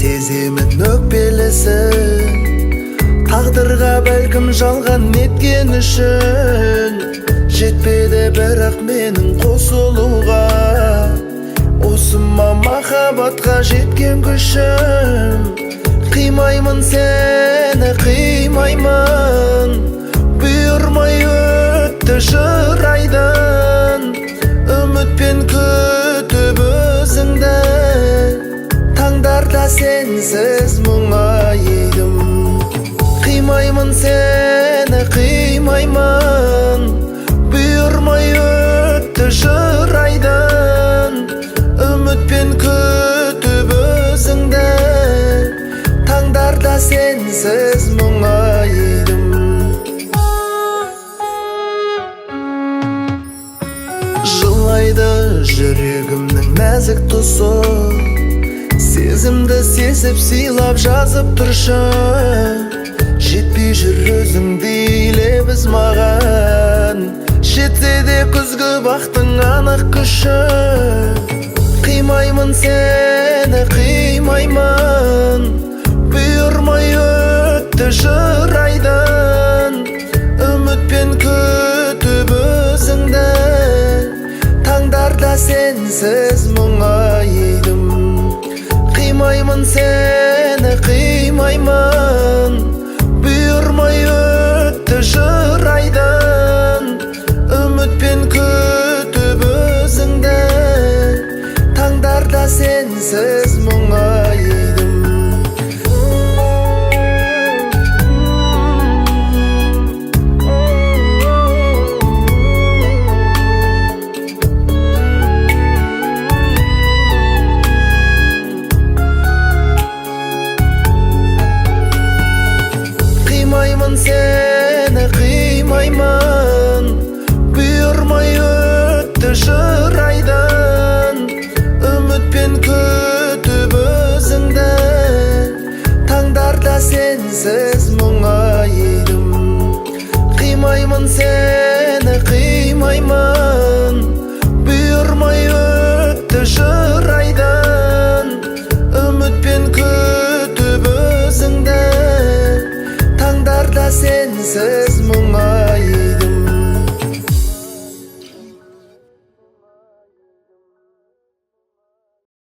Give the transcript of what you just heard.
сеземін өкпелісін, тағдырға бәлкім жалған неткен үшін. Жетпеді бірақ менің қосылуға, осыма махаббатқа жеткен күшім. Қимаймын сені, қимаймын, бұйырмай өтті жыр айдан. Үмітпен күтіп өзіңді, таңдарда сенсіз мұңайдым. Қимаймын сені, қимаймын, бұйырмай өтті жыр айдан. Үмітпен күтіп өзіңді, таңдарда сенсіз мұңайдым. Жылайды жүрегімнің нәзік тұсы, сезімді сезіп сыйлап жазып тұршы. Жетпей жүр өзіңдей лебіз маған, жетсе де күзгі бақтың анық күші. Қимаймын сені, қимаймын, бұйырмай өтті жыр айдан.